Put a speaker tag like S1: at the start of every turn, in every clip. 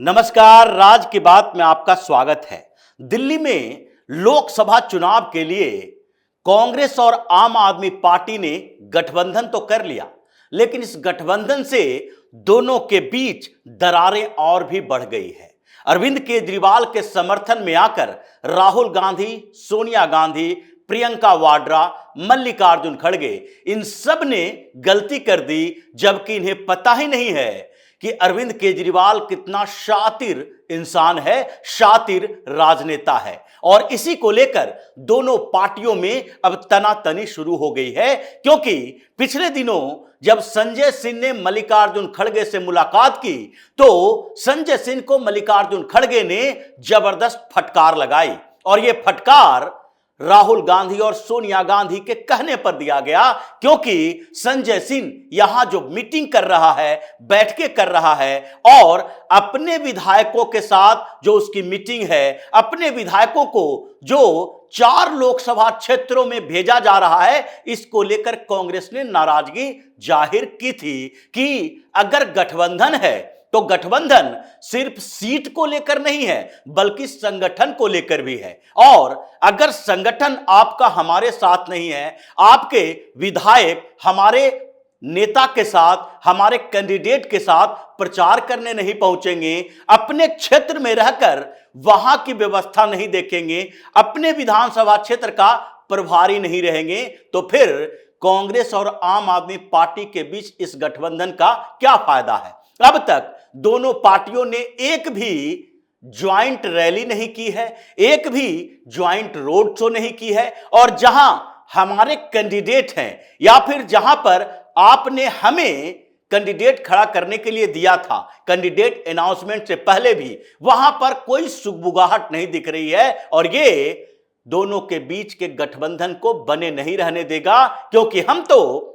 S1: नमस्कार, राज की बात में आपका स्वागत है। दिल्ली में लोकसभा चुनाव के लिए कांग्रेस और आम आदमी पार्टी ने गठबंधन तो कर लिया, लेकिन इस गठबंधन से दोनों के बीच दरारें और भी बढ़ गई है। अरविंद केजरीवाल के समर्थन में आकर राहुल गांधी, सोनिया गांधी, प्रियंका वाड्रा, मल्लिकार्जुन खड़गे इन सब ने गलती कर दी, जबकि इन्हें पता ही नहीं है कि अरविंद केजरीवाल कितना शातिर इंसान है, शातिर राजनेता है। और इसी को लेकर दोनों पार्टियों में अब तनातनी शुरू हो गई है, क्योंकि पिछले दिनों जब संजय सिंह ने मल्लिकार्जुन खड़गे से मुलाकात की तो संजय सिंह को मल्लिकार्जुन खड़गे ने जबरदस्त फटकार लगाई। और यह फटकार राहुल गांधी और सोनिया गांधी के कहने पर दिया गया, क्योंकि संजय सिंह यहां जो मीटिंग कर रहा है, बैठकें कर रहा है और अपने विधायकों के साथ जो उसकी मीटिंग है, अपने विधायकों को जो 4 लोकसभा क्षेत्रों में भेजा जा रहा है, इसको लेकर कांग्रेस ने नाराजगी जाहिर की थी कि अगर गठबंधन है तो गठबंधन सिर्फ सीट को लेकर नहीं है, बल्कि संगठन को लेकर भी है। और अगर संगठन आपका हमारे साथ नहीं है, आपके विधायक हमारे नेता के साथ, हमारे कैंडिडेट के साथ प्रचार करने नहीं पहुंचेंगे, अपने क्षेत्र में रहकर वहां की व्यवस्था नहीं देखेंगे, अपने विधानसभा क्षेत्र का प्रभारी नहीं रहेंगे, तो फिर कांग्रेस और आम आदमी पार्टी के बीच इस गठबंधन का क्या फायदा है। अब तक दोनों पार्टियों ने एक भी ज्वाइंट रैली नहीं की है, एक भी ज्वाइंट रोड शो नहीं की है। और जहां हमारे कैंडिडेट हैं या फिर जहां पर आपने हमें कैंडिडेट खड़ा करने के लिए दिया था, कैंडिडेट अनाउंसमेंट से पहले भी, वहां पर कोई सुगबुगाहट नहीं दिख रही है। और ये दोनों के बीच के गठबंधन को बने नहीं रहने देगा, क्योंकि हम तो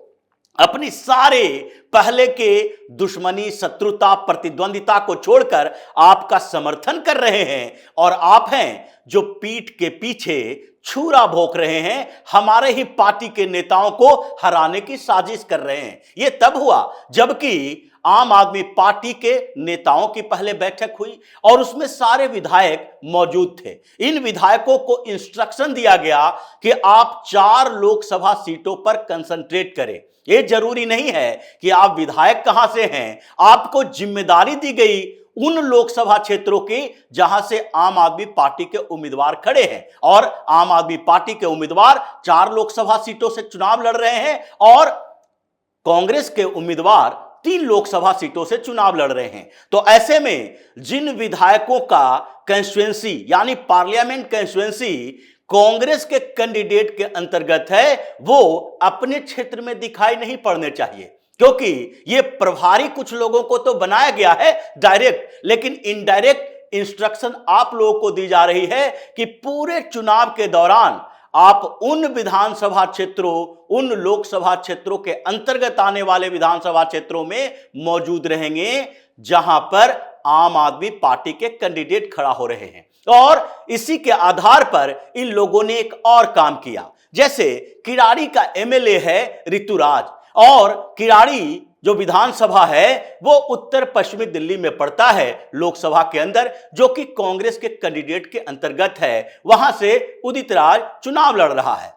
S1: अपनी सारे पहले के दुश्मनी, शत्रुता, प्रतिद्वंदिता को छोड़कर आपका समर्थन कर रहे हैं। और आप हैं जो पीठ के पीछे छुरा भोंक रहे हैं, हमारे ही पार्टी के नेताओं को हराने की साजिश कर रहे हैं। यह तब हुआ जबकि आम आदमी पार्टी के नेताओं की पहले बैठक हुई और उसमें सारे विधायक मौजूद थे। इन विधायकों को इंस्ट्रक्शन दिया गया कि आप 4 लोकसभा सीटों पर कंसंट्रेट करें। यह जरूरी नहीं है कि आप विधायक कहां से हैं, आपको जिम्मेदारी दी गई उन लोकसभा क्षेत्रों की जहां से आम आदमी पार्टी के उम्मीदवार खड़े हैं। और आम आदमी पार्टी के उम्मीदवार 4 लोकसभा सीटों से चुनाव लड़ रहे हैं और कांग्रेस के उम्मीदवार 3 लोकसभा सीटों से चुनाव लड़ रहे हैं। तो ऐसे में जिन विधायकों का कंस्टिट्यूएंसी यानी पार्लियामेंट कंस्टिट्यूएंसी कांग्रेस के कैंडिडेट के अंतर्गत है, वो अपने क्षेत्र में दिखाई नहीं पड़ने चाहिए, क्योंकि ये प्रभारी कुछ लोगों को तो बनाया गया है डायरेक्ट, लेकिन इनडायरेक्ट इंस्ट्रक्शन आप लोगों को दी जा रही है कि पूरे चुनाव के दौरान आप उन विधानसभा क्षेत्रों, उन लोकसभा क्षेत्रों के अंतर्गत आने वाले विधानसभा क्षेत्रों में मौजूद रहेंगे जहां पर आम आदमी पार्टी के कैंडिडेट खड़ा हो रहे हैं। और इसी के आधार पर इन लोगों ने एक और काम किया। जैसे किराड़ी का एमएलए है ऋतुराज, और किराड़ी जो विधानसभा है वो उत्तर पश्चिमी दिल्ली में पड़ता है लोकसभा के अंदर, जो कि कांग्रेस के कैंडिडेट के अंतर्गत है। वहां से उदित राज चुनाव लड़ रहा है।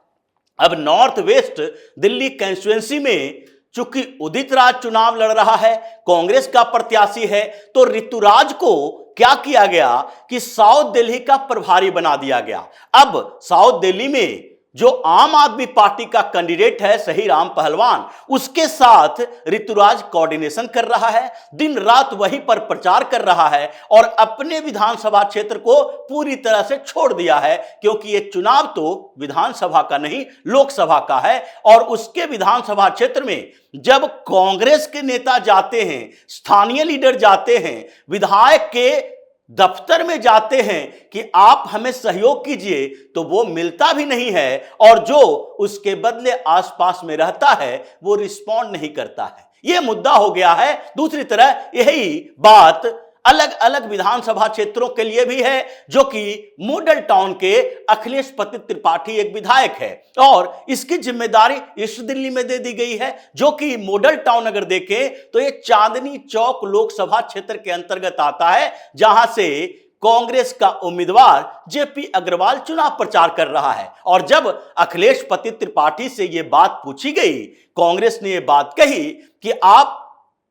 S1: अब नॉर्थ वेस्ट दिल्ली कंस्टिट्यूएंसी में चूंकि उदित राज चुनाव लड़ रहा है, कांग्रेस का प्रत्याशी है, तो ऋतुराज को क्या किया गया कि साउथ दिल्ली का प्रभारी बना दिया गया। अब साउथ दिल्ली में जो आम आदमी पार्टी का कैंडिडेट है सही राम पहलवान, उसके साथ ऋतुराज कोऑर्डिनेशन कर रहा है, दिन रात वहीं पर प्रचार कर रहा है और अपने विधानसभा क्षेत्र को पूरी तरह से छोड़ दिया है, क्योंकि यह चुनाव तो विधानसभा का नहीं लोकसभा का है। और उसके विधानसभा क्षेत्र में जब कांग्रेस के नेता जाते हैं, स्थानीय लीडर जाते हैं, विधायक के दफ्तर में जाते हैं कि आप हमें सहयोग कीजिए, तो वो मिलता भी नहीं है, और जो उसके बदले आसपास में रहता है वो रिस्पॉन्ड नहीं करता है। यह मुद्दा हो गया है। दूसरी तरह यही बात अलग अलग विधानसभा क्षेत्रों के लिए भी है, जो कि मॉडल टाउन के अखिलेश पति त्रिपाठी एक विधायक है और इसकी जिम्मेदारी ईस्ट दिल्ली में दे दी गई है, जो कि मॉडल टाउन अगर देखें तो ये चांदनी चौक लोकसभा क्षेत्र के अंतर्गत आता है, जहां से कांग्रेस का उम्मीदवार जेपी अग्रवाल चुनाव प्रचार कर रहा है। और जब अखिलेश पति त्रिपाठी से यह बात पूछी गई, कांग्रेस ने यह बात कही कि आप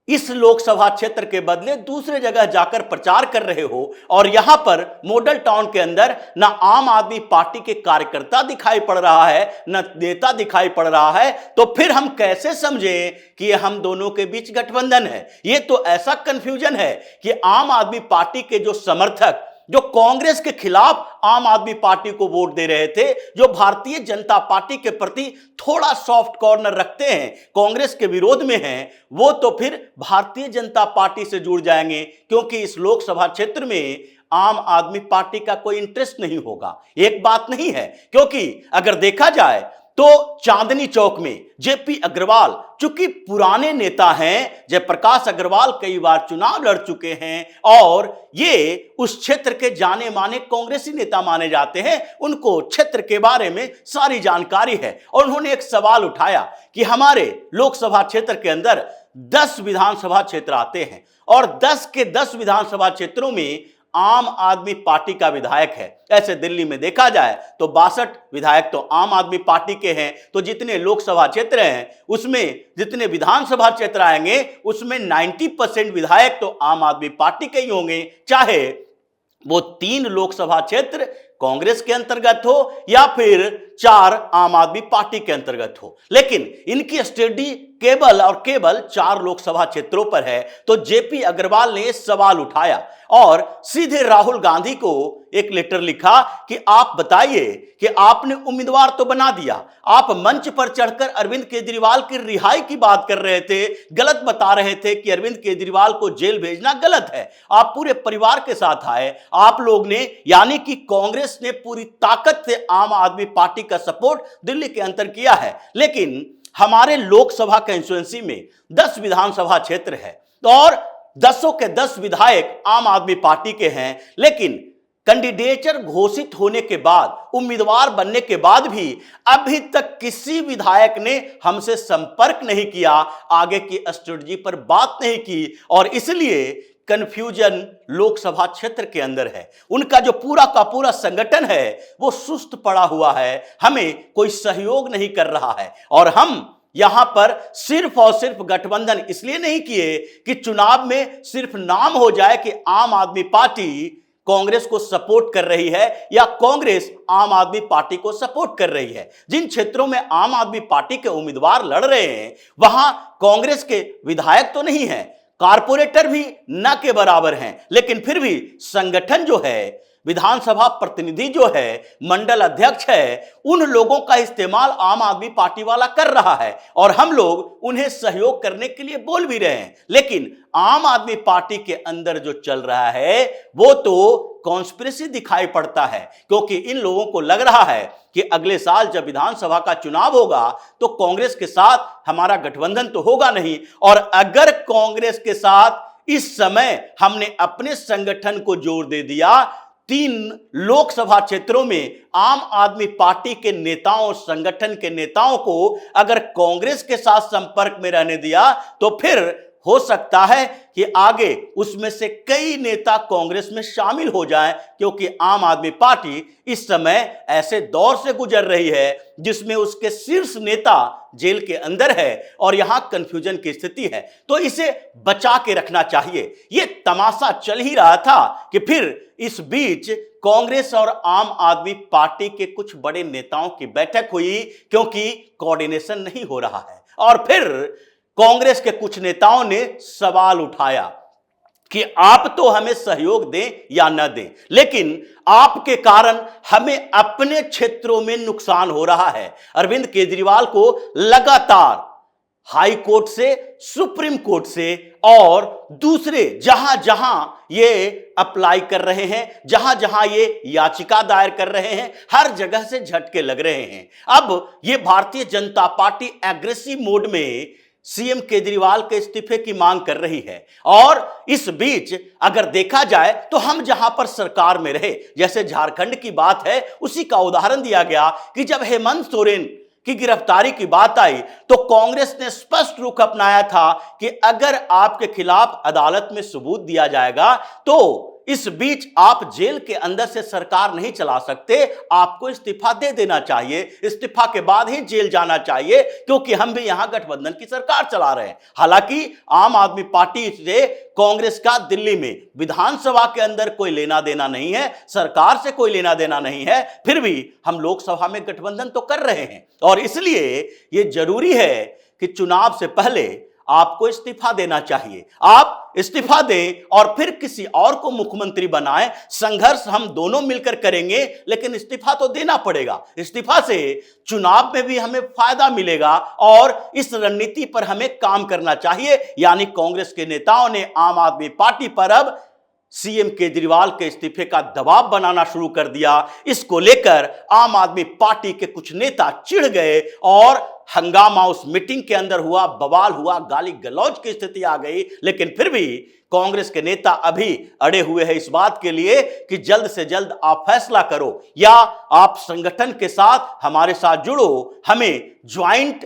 S1: इस लोकसभा क्षेत्र के बदले दूसरे जगह जाकर प्रचार कर रहे हो और यहां पर मॉडल टाउन के अंदर ना आम आदमी पार्टी के कार्यकर्ता दिखाई पड़ रहा है, न नेता दिखाई पड़ रहा है, तो फिर हम कैसे समझें कि ये हम दोनों के बीच गठबंधन है। ये तो ऐसा कंफ्यूजन है कि आम आदमी पार्टी के जो समर्थक जो कांग्रेस के खिलाफ आम आदमी पार्टी को वोट दे रहे थे, जो भारतीय जनता पार्टी के प्रति थोड़ा सॉफ्ट कॉर्नर रखते हैं, कांग्रेस के विरोध में हैं, वो तो फिर भारतीय जनता पार्टी से जुड़ जाएंगे, क्योंकि इस लोकसभा क्षेत्र में आम आदमी पार्टी का कोई इंटरेस्ट नहीं होगा। एक बात नहीं है, क्योंकि अगर देखा जाए तो चांदनी चौक में जेपी अग्रवाल चूंकि पुराने नेता हैं, जयप्रकाश अग्रवाल कई बार चुनाव लड़ चुके हैं और ये उस क्षेत्र के जाने माने कांग्रेसी नेता माने जाते हैं, उनको क्षेत्र के बारे में सारी जानकारी है। और उन्होंने एक सवाल उठाया कि हमारे लोकसभा क्षेत्र के अंदर 10 विधानसभा क्षेत्र आते हैं और 10 के 10 विधानसभा क्षेत्रों में आम आदमी पार्टी का विधायक है। ऐसे दिल्ली में देखा जाए तो 62 विधायक तो आम आदमी पार्टी के हैं, तो जितने लोकसभा क्षेत्र हैं उसमें जितने विधानसभा क्षेत्र आएंगे उसमें 90% विधायक तो आम आदमी पार्टी के ही होंगे, चाहे वो 3 लोकसभा क्षेत्र कांग्रेस के अंतर्गत हो या फिर 4 आम आदमी पार्टी के अंतर्गत हो। लेकिन इनकी स्टडी केवल और केवल 4 लोकसभा क्षेत्रों पर है। तो जेपी अग्रवाल ने सवाल उठाया और सीधे राहुल गांधी को एक लेटर लिखा कि आप बताइए कि आपने उम्मीदवार तो बना दिया, आप मंच पर चढ़कर अरविंद केजरीवाल की रिहाई की बात कर रहे थे, गलत बता रहे थे कि अरविंद केजरीवाल को जेल भेजना गलत है, आप पूरे परिवार के साथ आए, आप लोग ने यानी कि कांग्रेस ने पूरी ताकत से आम आदमी पार्टी का सपोर्ट दिल्ली के अंदर किया है। लेकिन हमारे लोकसभा कंस्टिट्यूएंसी में 10 विधानसभा क्षेत्र है और 10 के 10 विधायक आम आदमी पार्टी के हैं, लेकिन कैंडिडेचर घोषित होने के बाद, उम्मीदवार बनने के बाद भी अभी तक किसी विधायक ने हमसे संपर्क नहीं किया, आगे की स्ट्रेटजी पर बात नहीं की और इसलिए कंफ्यूजन लोकसभा क्षेत्र के अंदर है। उनका जो पूरा का पूरा संगठन है वो सुस्त पड़ा हुआ है, हमें कोई सहयोग नहीं कर रहा है और हम यहां पर सिर्फ और सिर्फ गठबंधन इसलिए नहीं किए कि चुनाव में सिर्फ नाम हो जाए कि आम आदमी पार्टी कांग्रेस को सपोर्ट कर रही है या कांग्रेस आम आदमी पार्टी को सपोर्ट कर रही है। जिन क्षेत्रों में आम आदमी पार्टी के उम्मीदवार लड़ रहे हैं वहां कांग्रेस के विधायक तो नहीं है, कारपोरेटर भी न के बराबर हैं, लेकिन फिर भी संगठन जो है, विधानसभा प्रतिनिधि जो है, मंडल अध्यक्ष है, उन लोगों का इस्तेमाल आम आदमी पार्टी वाला कर रहा है और हम लोग उन्हें सहयोग करने के लिए बोल भी रहे हैं। लेकिन आम आदमी पार्टी के अंदर जो चल रहा है वो तो कॉन्स्पिरेसी दिखाई पड़ता है, क्योंकि इन लोगों को लग रहा है कि अगले साल जब विधानसभा का चुनाव होगा तो कांग्रेस के साथ हमारा गठबंधन तो होगा नहीं, और अगर कांग्रेस के साथ इस समय हमने अपने संगठन को जोर दे दिया, 3 लोकसभा क्षेत्रों में आम आदमी पार्टी के नेताओं, संगठन के नेताओं को अगर कांग्रेस के साथ संपर्क में रहने दिया तो फिर हो सकता है कि आगे उसमें से कई नेता कांग्रेस में शामिल हो जाएं, क्योंकि आम आदमी पार्टी इस समय ऐसे दौर से गुजर रही है जिसमें उसके शीर्ष नेता जेल के अंदर है और यहां कंफ्यूजन की स्थिति है। तो इसे बचा के रखना चाहिए। यह तमाशा चल ही रहा था कि फिर इस बीच कांग्रेस और आम आदमी पार्टी के कुछ बड़े नेताओं की बैठक हुई, क्योंकि कोऑर्डिनेशन नहीं हो रहा है, और फिर कांग्रेस के कुछ नेताओं ने सवाल उठाया कि आप तो हमें सहयोग दें या न दें, लेकिन आपके कारण हमें अपने क्षेत्रों में नुकसान हो रहा है। अरविंद केजरीवाल को लगातार हाई कोर्ट से, सुप्रीम कोर्ट से और दूसरे जहां जहां ये अप्लाई कर रहे हैं, जहां जहां ये याचिका दायर कर रहे हैं, हर जगह से झटके लग रहे हैं। अब ये Bharatiya Janata party aggressive mode में सीएम केजरीवाल के इस्तीफे की मांग कर रही है। और इस बीच अगर देखा जाए तो हम जहां पर सरकार में रहे, जैसे झारखंड की बात है, उसी का उदाहरण दिया गया कि जब हेमंत सोरेन की गिरफ्तारी की बात आई तो कांग्रेस ने स्पष्ट रुख अपनाया था कि अगर आपके खिलाफ अदालत में सबूत दिया जाएगा तो इस बीच आप जेल के अंदर से सरकार नहीं चला सकते, आपको इस्तीफा दे देना चाहिए, इस्तीफा के बाद ही जेल जाना चाहिए, क्योंकि हम भी यहां गठबंधन की सरकार चला रहे हैं। हालांकि आम आदमी पार्टी से कांग्रेस का दिल्ली में विधानसभा के अंदर कोई लेना देना नहीं है, सरकार से कोई लेना देना नहीं है, फिर भी हम लोकसभा में गठबंधन तो कर रहे हैं। और इसलिए यह जरूरी है कि चुनाव से पहले आपको इस्तीफा देना चाहिए। आप इस्तीफा दें और फिर किसी और को मुख्यमंत्री बनाएं। संघर्ष हम दोनों मिलकर करेंगे, लेकिन इस्तीफा तो देना पड़ेगा। इस्तीफा से चुनाव में भी हमें फायदा मिलेगा और इस रणनीति पर हमें काम करना चाहिए। यानी कांग्रेस के नेताओं ने आम आदमी पार्टी पर अब सीएम केजरीवाल के इस्तीफे का दबाव बनाना शुरू कर दिया। इसको लेकर आम आदमी पार्टी के कुछ नेता चिढ़ गए और हंगामा उस मीटिंग के अंदर हुआ, बवाल हुआ, गाली गलौज की स्थिति आ गई। लेकिन फिर भी कांग्रेस के नेता अभी अड़े हुए हैं इस बात के लिए कि जल्द से जल्द आप फैसला करो या आप संगठन के साथ हमारे साथ जुड़ो, हमें ज्वाइंट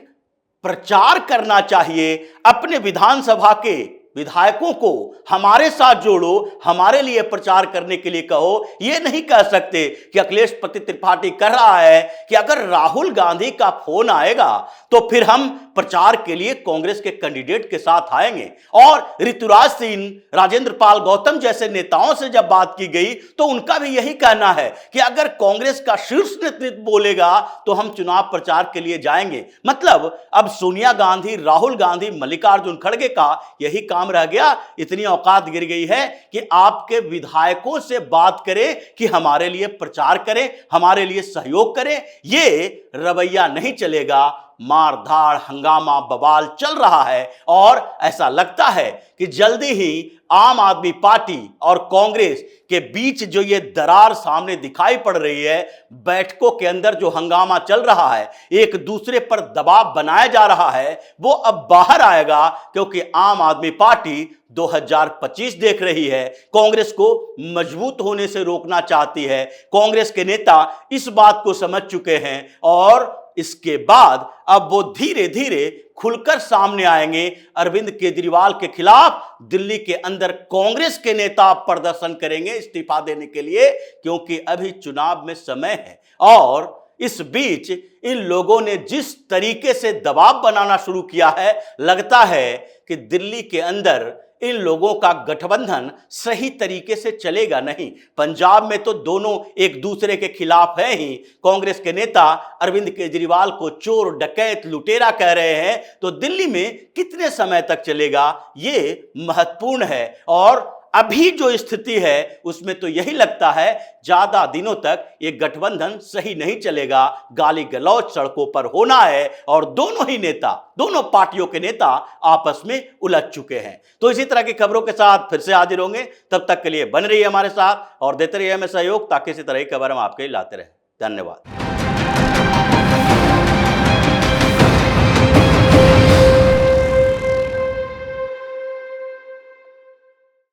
S1: प्रचार करना चाहिए, अपने विधानसभा के विधायकों को हमारे साथ जोड़ो, हमारे लिए प्रचार करने के लिए कहो। यह नहीं कह सकते कि अखिलेश पति त्रिपाठी कह रहा है कि अगर राहुल गांधी का फोन आएगा तो फिर हम प्रचार के लिए कांग्रेस के कैंडिडेट के साथ आएंगे। और ऋतुराज सिंह, राजेंद्र पाल गौतम जैसे नेताओं से जब बात की गई तो उनका भी यही कहना है कि अगर कांग्रेस का शीर्ष नेतृत्व बोलेगा तो हम चुनाव प्रचार के लिए जाएंगे। मतलब अब सोनिया गांधी, राहुल गांधी, मल्लिकार्जुन खड़गे का यही काम रह गया। इतनी औकात गिर गई है कि आपके विधायकों से बात करें कि हमारे लिए प्रचार करें, हमारे लिए सहयोग करें। यह रवैया नहीं चलेगा। मारधाड़, हंगामा, बवाल चल रहा है और ऐसा लगता है कि जल्दी ही आम आदमी पार्टी और कांग्रेस के बीच जो ये दरार सामने दिखाई पड़ रही है, बैठकों के अंदर जो हंगामा चल रहा है, एक दूसरे पर दबाव बनाया जा रहा है, वो अब बाहर आएगा। क्योंकि आम आदमी पार्टी 2025 देख रही है, कांग्रेस को मजबूत होने से रोकना चाहती है। कांग्रेस के नेता इस बात को समझ चुके हैं और इसके बाद अब वो धीरे धीरे खुलकर सामने आएंगे। अरविंद केजरीवाल के खिलाफ दिल्ली के अंदर कांग्रेस के नेता प्रदर्शन करेंगे इस्तीफा देने के लिए, क्योंकि अभी चुनाव में समय है। और इस बीच इन लोगों ने जिस तरीके से दबाव बनाना शुरू किया है, लगता है कि दिल्ली के अंदर इन लोगों का गठबंधन सही तरीके से चलेगा नहीं। पंजाब में तो दोनों एक दूसरे के खिलाफ हैं ही। कांग्रेस के नेता अरविंद केजरीवाल को चोर, डकैत, लुटेरा कह रहे हैं, तो दिल्ली में कितने समय तक चलेगा, ये महत्वपूर्ण है। और अभी जो स्थिति है उसमें तो यही लगता है ज्यादा दिनों तक ये गठबंधन सही नहीं चलेगा। गाली गलौज सड़कों पर होना है और दोनों ही नेता, दोनों पार्टियों के नेता आपस में उलझ चुके हैं। तो इसी तरह की खबरों के साथ फिर से हाजिर होंगे। तब तक के लिए बन रहिए हमारे साथ और देते रहिए हमें सहयोग, ताकि इसी तरह की खबर हम आपके लिए लाते रहें। धन्यवाद।